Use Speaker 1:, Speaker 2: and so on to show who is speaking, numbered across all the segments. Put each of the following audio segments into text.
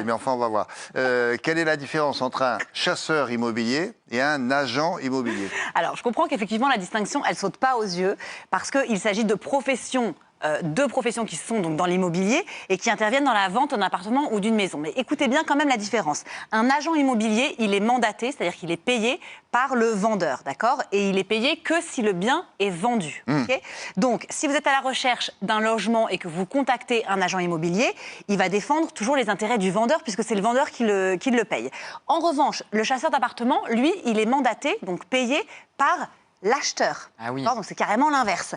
Speaker 1: Mais enfin, on va voir. Quelle est la différence entre un chasseur immobilier et un agent immobilier?
Speaker 2: Alors, je comprends qu'effectivement, la distinction, elle ne saute pas aux yeux, parce qu'il s'agit de professions. Deux professions qui sont donc dans l'immobilier et qui interviennent dans la vente d'un appartement ou d'une maison. Mais écoutez bien quand même la différence. Un agent immobilier, il est mandaté, c'est-à-dire qu'il est payé par le vendeur, d'accord? Et il est payé que si le bien est vendu. Okay. Donc, si vous êtes à la recherche d'un logement et que vous contactez un agent immobilier, il va défendre toujours les intérêts du vendeur puisque c'est le vendeur qui le paye. En revanche, le chasseur d'appartement, lui, il est mandaté, donc payé par l'acheteur.
Speaker 3: Ah oui.
Speaker 2: Donc c'est carrément l'inverse.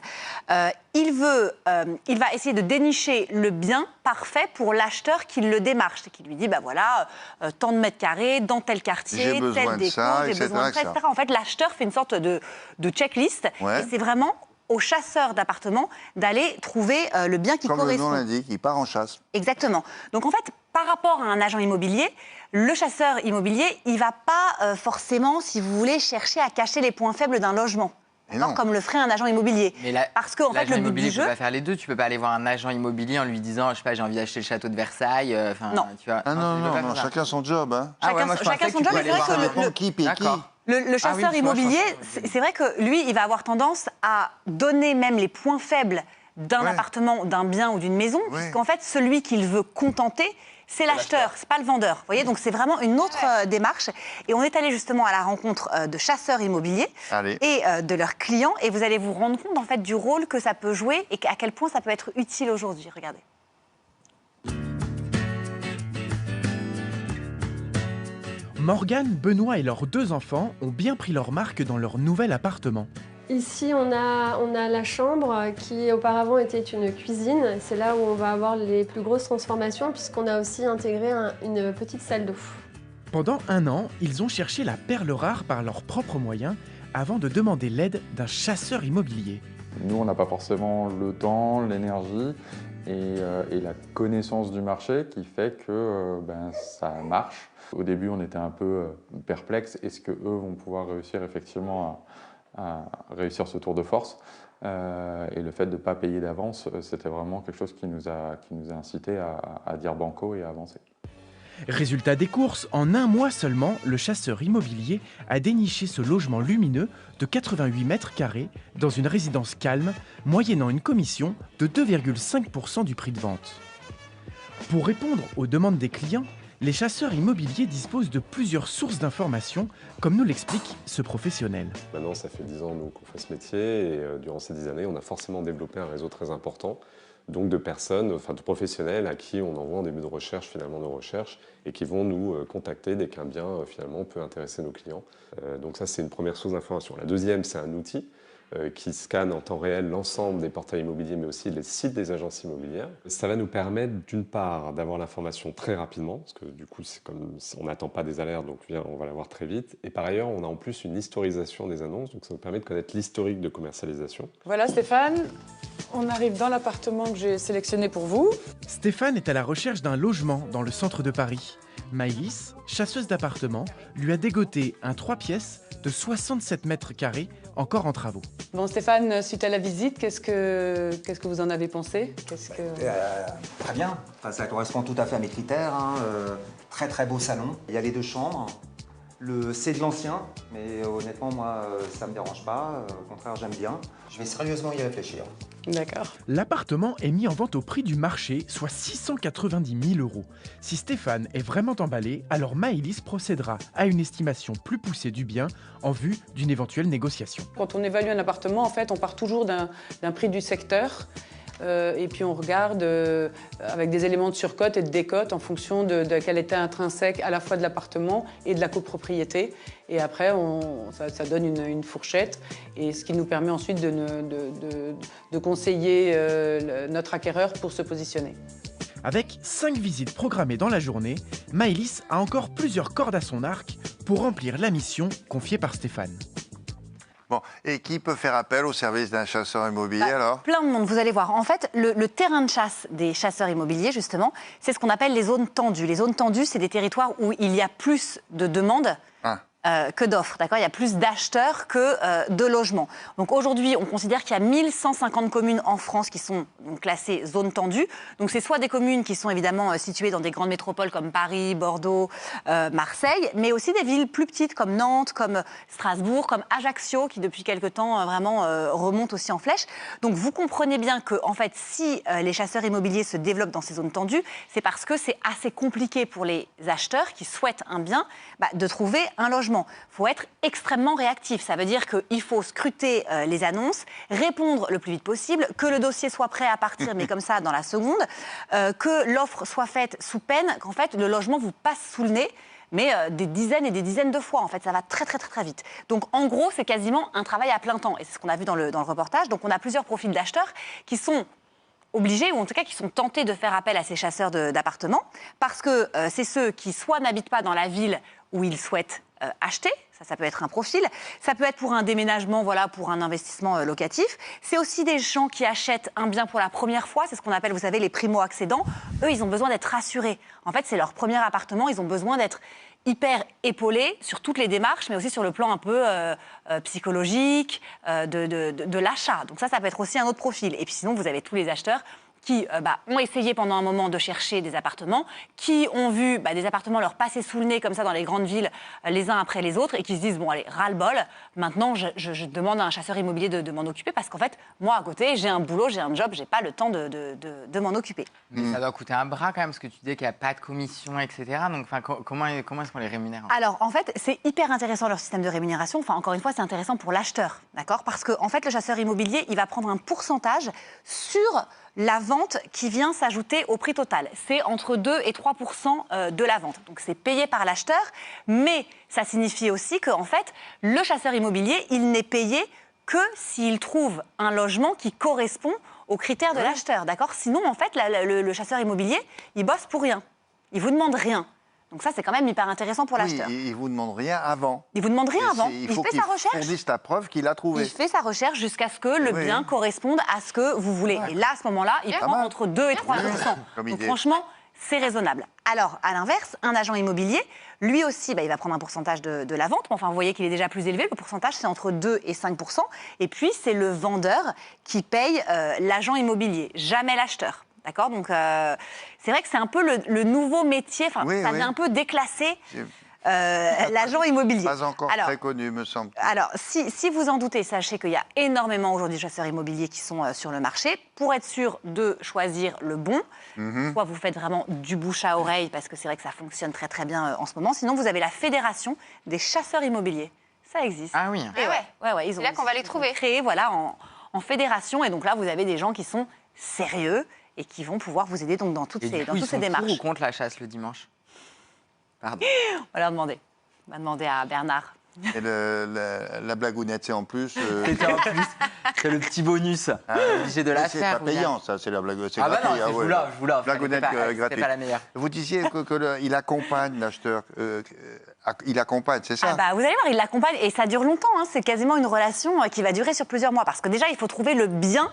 Speaker 2: Il va essayer de dénicher le bien parfait pour l'acheteur qui le démarche, qui lui dit, bah voilà, tant de mètres carrés, dans tel quartier, telle déco, j'ai besoin de ça, etc. En fait, l'acheteur fait une sorte de checklist, et c'est vraiment au chasseur d'appartement d'aller trouver le bien qui correspond.
Speaker 1: Comme le nom l'indique, il part en chasse.
Speaker 2: Exactement. Donc en fait, par rapport à un agent immobilier, le chasseur immobilier, il ne va pas forcément, si vous voulez, chercher à cacher les points faibles d'un logement. Comme le ferait un agent immobilier.
Speaker 3: Mais
Speaker 2: parce que en fait, le but du jeu,
Speaker 3: tu peux pas faire les deux. Tu peux pas aller voir un agent immobilier en lui disant, je sais pas, j'ai envie d'acheter le château de Versailles.
Speaker 2: Non.
Speaker 3: Tu vois,
Speaker 1: non, chacun son job. Hein.
Speaker 2: Chacun son job. Mais c'est vrai que le chasseur immobilier, c'est vrai que lui, il va avoir tendance à donner même les points faibles d'un appartement, d'un bien ou d'une maison, puisqu'en fait, celui qu'il veut contenter, c'est l'acheteur, c'est pas le vendeur. Vous voyez, donc c'est vraiment une autre démarche. Et on est allé justement à la rencontre de chasseurs immobiliers et de leurs clients. Et vous allez vous rendre compte en fait du rôle que ça peut jouer et à quel point ça peut être utile aujourd'hui. Regardez.
Speaker 4: Morgane, Benoît et leurs deux enfants ont bien pris leur marque dans leur nouvel appartement.
Speaker 5: Ici, on a la chambre qui auparavant était une cuisine. C'est là où on va avoir les plus grosses transformations puisqu'on a aussi intégré une petite salle d'eau.
Speaker 4: Pendant 1 an, ils ont cherché la perle rare par leurs propres moyens avant de demander l'aide d'un chasseur immobilier.
Speaker 6: Nous, on n'a pas forcément le temps, l'énergie et la connaissance du marché qui fait que ça marche. Au début, on était un peu perplexe. Est-ce qu'eux vont pouvoir réussir effectivement à réussir ce tour de force et le fait de ne pas payer d'avance, c'était vraiment quelque chose qui nous a incité à dire banco et à avancer.
Speaker 4: Résultat des courses, en 1 mois seulement, le chasseur immobilier a déniché ce logement lumineux de 88 mètres carrés dans une résidence calme, moyennant une commission de 2,5% du prix de vente. Pour répondre aux demandes des clients, les chasseurs immobiliers disposent de plusieurs sources d'informations, comme nous l'explique ce professionnel.
Speaker 7: Maintenant, ça fait 10 ans qu'on fait ce métier et durant ces 10 années, on a forcément développé un réseau très important, donc de personnes, de professionnels à qui on envoie en début de recherche, et qui vont nous contacter dès qu'un bien finalement peut intéresser nos clients. Donc ça, c'est une première source d'information. La deuxième, c'est un outil qui scanne en temps réel l'ensemble des portails immobiliers, mais aussi les sites des agences immobilières. Ça va nous permettre, d'une part, d'avoir l'information très rapidement, parce que du coup, c'est comme on n'attend pas des alertes, donc on va l'avoir très vite. Et par ailleurs, on a en plus une historisation des annonces, donc ça nous permet de connaître l'historique de commercialisation.
Speaker 8: Voilà Stéphane, on arrive dans l'appartement que j'ai sélectionné pour vous.
Speaker 4: Stéphane est à la recherche d'un logement dans le centre de Paris. Maïlis, chasseuse d'appartements, lui a dégoté un 3 pièces de 67 mètres carrés, encore en travaux.
Speaker 8: Bon Stéphane, suite à la visite, qu'est-ce que vous en avez pensé?
Speaker 9: Très bien, ça correspond tout à fait à mes critères. Très très beau salon, il y a les 2 chambres. C'est de l'ancien, mais honnêtement, moi, ça ne me dérange pas. Au contraire, j'aime bien. Je vais sérieusement y réfléchir.
Speaker 8: D'accord.
Speaker 4: L'appartement est mis en vente au prix du marché, soit 690 000 €. Si Stéphane est vraiment emballé, alors Maëlys procédera à une estimation plus poussée du bien en vue d'une éventuelle négociation.
Speaker 8: Quand on évalue un appartement, en fait, on part toujours d'un prix du secteur. Et puis on regarde avec des éléments de surcote et de décote en fonction de quel état intrinsèque à la fois de l'appartement et de la copropriété. Et après, ça donne une fourchette, et ce qui nous permet ensuite de conseiller notre acquéreur pour se positionner.
Speaker 4: Avec 5 visites programmées dans la journée, Maëlys a encore plusieurs cordes à son arc pour remplir la mission confiée par Stéphane.
Speaker 1: Bon, et qui peut faire appel au service d'un chasseur immobilier alors?
Speaker 2: Plein de monde, vous allez voir. En fait, le terrain de chasse des chasseurs immobiliers, justement, c'est ce qu'on appelle les zones tendues. Les zones tendues, c'est des territoires où il y a plus de demandes que d'offres, d'accord ? Il y a plus d'acheteurs que de logements. Donc aujourd'hui, on considère qu'il y a 1150 communes en France qui sont donc classées zone tendue. Donc c'est soit des communes qui sont évidemment situées dans des grandes métropoles comme Paris, Bordeaux, Marseille, mais aussi des villes plus petites comme Nantes, comme Strasbourg, comme Ajaccio, qui depuis quelque temps vraiment remonte aussi en flèche. Donc vous comprenez bien que en fait, si les chasseurs immobiliers se développent dans ces zones tendues, c'est parce que c'est assez compliqué pour les acheteurs qui souhaitent un bien de trouver un logement. Il faut être extrêmement réactif. Ça veut dire qu'il faut scruter les annonces, répondre le plus vite possible, que le dossier soit prêt à partir, mais comme ça dans la seconde, que l'offre soit faite sous peine, qu'en fait le logement vous passe sous le nez. Mais des dizaines et des dizaines de fois, en fait, ça va très, très, très, très vite. Donc, en gros, c'est quasiment un travail à plein temps. Et c'est ce qu'on a vu dans le reportage. Donc, on a plusieurs profils d'acheteurs qui sont obligés, ou en tout cas qui sont tentés de faire appel à ces chasseurs d'appartements, parce que c'est ceux qui soit n'habitent pas dans la ville où ils souhaitent acheter, ça peut être un profil, ça peut être pour un déménagement, voilà, pour un investissement locatif. C'est aussi des gens qui achètent un bien pour la première fois, c'est ce qu'on appelle, vous savez, les primo-accédants. Eux, ils ont besoin d'être rassurés. En fait, c'est leur premier appartement, ils ont besoin d'être hyper épaulés sur toutes les démarches, mais aussi sur le plan un peu psychologique, de l'achat. Donc ça peut être aussi un autre profil. Et puis sinon, vous avez tous les acheteurs qui ont essayé pendant un moment de chercher des appartements, qui ont vu des appartements leur passer sous le nez comme ça dans les grandes villes, les uns après les autres, et qui se disent, bon allez, ras-le-bol, maintenant je demande à un chasseur immobilier de m'en occuper, parce qu'en fait, moi à côté, j'ai un boulot, j'ai un job, j'ai pas le temps de m'en occuper.
Speaker 3: Mais ça doit coûter un bras quand même, parce que tu disais qu'il n'y a pas de commission, etc. Donc comment est-ce qu'on les rémunère ?
Speaker 2: Alors en fait, c'est hyper intéressant leur système de rémunération. Enfin, encore une fois, c'est intéressant pour l'acheteur, d'accord ? Parce que en fait, le chasseur immobilier, il va prendre un pourcentage sur la vente qui vient s'ajouter au prix total. C'est entre 2 et 3% de la vente. Donc c'est payé par l'acheteur, mais ça signifie aussi qu'en fait, le chasseur immobilier, il n'est payé que s'il trouve un logement qui correspond aux critères de l'acheteur, d'accord ? Sinon, en fait, le chasseur immobilier, il bosse pour rien. Il vous demande rien. Donc ça, c'est quand même hyper intéressant pour l'acheteur.
Speaker 1: Oui, il ne vous demande rien avant.
Speaker 2: Il vous demande rien avant.
Speaker 1: Il
Speaker 2: fait sa recherche.
Speaker 1: Il fournisse la preuve qu'il a trouvé.
Speaker 2: Il fait sa recherche jusqu'à ce que le bien corresponde à ce que vous voulez. Et là, à ce moment-là, il prend entre 2 et 3%. Donc franchement, c'est raisonnable. Alors, à l'inverse, un agent immobilier, lui aussi, il va prendre un pourcentage de la vente. Mais enfin, vous voyez qu'il est déjà plus élevé. Le pourcentage, c'est entre 2 et 5%. Et puis, c'est le vendeur qui paye l'agent immobilier, jamais l'acheteur. D'accord ? Donc, c'est vrai que c'est un peu le nouveau métier. Enfin, ça vient un peu déclasser l'agent immobilier.
Speaker 1: Pas encore très connu, me semble.
Speaker 2: Alors, si vous en doutez, sachez qu'il y a énormément aujourd'hui de chasseurs immobiliers qui sont sur le marché. Pour être sûr de choisir le bon, soit vous faites vraiment du bouche à oreille, parce que c'est vrai que ça fonctionne très très bien en ce moment. Sinon, vous avez la Fédération des chasseurs immobiliers. Ça existe.
Speaker 3: Ah oui.
Speaker 2: Ouais,
Speaker 10: C'est là qu'on va les trouver.
Speaker 2: Créé, voilà, en fédération. Et donc là, vous avez des gens qui sont sérieux et qui vont pouvoir vous aider donc, dans toutes ces démarches.
Speaker 3: Pour ou contre la chasse le dimanche ? Pardon.
Speaker 2: On va leur demander. On va demander à Bernard.
Speaker 1: Et la blagounette, c'est en plus.
Speaker 3: C'était en plus. C'est le petit bonus. Obligé de la faire.
Speaker 1: C'est pas payant, ça, c'est la blagounette.
Speaker 3: Ah bah non, je vous l'offre.
Speaker 1: Blagounette gratuite.
Speaker 3: C'était pas la meilleure.
Speaker 1: Vous disiez qu'il accompagne l'acheteur. Il accompagne, c'est ça ?
Speaker 2: Vous allez voir, il l'accompagne et ça dure longtemps. Hein. C'est quasiment une relation qui va durer sur plusieurs mois. Parce que déjà, il faut trouver le bien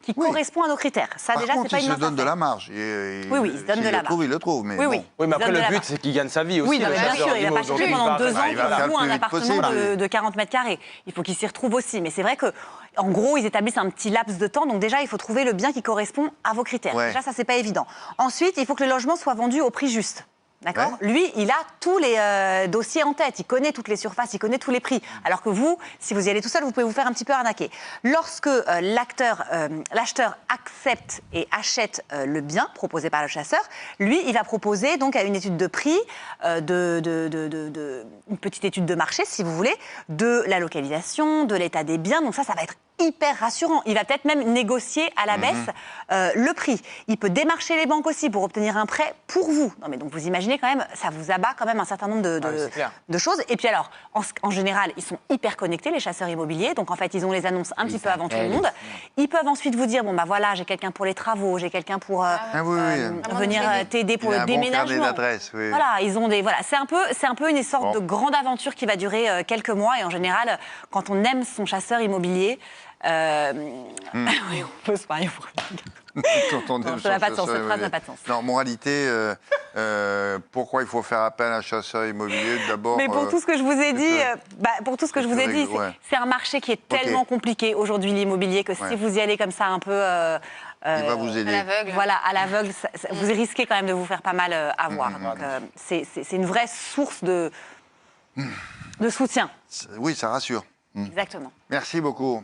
Speaker 2: qui correspond à nos critères. Ça,
Speaker 1: Par
Speaker 2: déjà,
Speaker 1: contre,
Speaker 2: c'est pas
Speaker 1: il
Speaker 2: une
Speaker 1: se donne de la marge.
Speaker 2: Oui, il se donne de la marge.
Speaker 1: Il le trouve, mais
Speaker 2: oui.
Speaker 1: bon.
Speaker 11: Mais après, le but, c'est qu'il gagne sa vie aussi.
Speaker 2: Oui, bien sûr, il va pas chercher pendant 2 ans pour vous un appartement de 40 mètres carrés. Il faut qu'il s'y retrouve aussi. Mais c'est vrai que, en gros, ils établissent un petit laps de temps. Donc déjà, il faut trouver le bien qui correspond à vos critères. Déjà, ça, c'est pas évident. Ensuite, il faut que le logement soit vendu au prix juste. D'accord ? Lui, il a tous les dossiers en tête. Il connaît toutes les surfaces, il connaît tous les prix. Alors que vous, si vous y allez tout seul, vous pouvez vous faire un petit peu arnaquer. Lorsque l'acheteur accepte et achète le bien proposé par le chasseur, lui, il va proposer donc à une étude de prix, une petite étude de marché, si vous voulez, de la localisation, de l'état des biens. Donc ça va être hyper rassurant. Il va peut-être même négocier à la baisse le prix. Il peut démarcher les banques aussi pour obtenir un prêt pour vous. Non mais donc vous imaginez quand même, ça vous abat quand même un certain nombre de choses. Et puis alors, en général, ils sont hyper connectés, les chasseurs immobiliers. Donc en fait, ils ont les annonces un petit peu avant tout le monde. Ils peuvent ensuite vous dire, bon bah voilà, j'ai quelqu'un pour les travaux, j'ai quelqu'un pour venir t'aider pour le déménagement. Voilà, ils ont c'est un peu une sorte de grande aventure qui va durer quelques mois. Et en général, quand on aime son chasseur immobilier, Oui, on peut se marier pour
Speaker 1: Quand on est
Speaker 2: Non, ça n'a pas de sens,
Speaker 1: chasseur
Speaker 2: cette phrase
Speaker 1: immobilier.
Speaker 2: n'a pas de sens.
Speaker 1: Non, moralité, pourquoi il faut faire appel à un chasseur immobilier d'abord
Speaker 2: Mais pour tout ce que je vous ai dit, pour tout ce que je vous ai dit,
Speaker 1: ouais.
Speaker 2: c'est un marché qui est tellement compliqué aujourd'hui, l'immobilier, que si vous y allez comme ça un peu...
Speaker 1: il va vous aider.
Speaker 10: À l'aveugle.
Speaker 2: Voilà, à l'aveugle, vous risquez quand même de vous faire pas mal avoir. Donc, c'est une vraie source de soutien.
Speaker 1: Oui, ça rassure.
Speaker 2: Exactement.
Speaker 1: Merci beaucoup.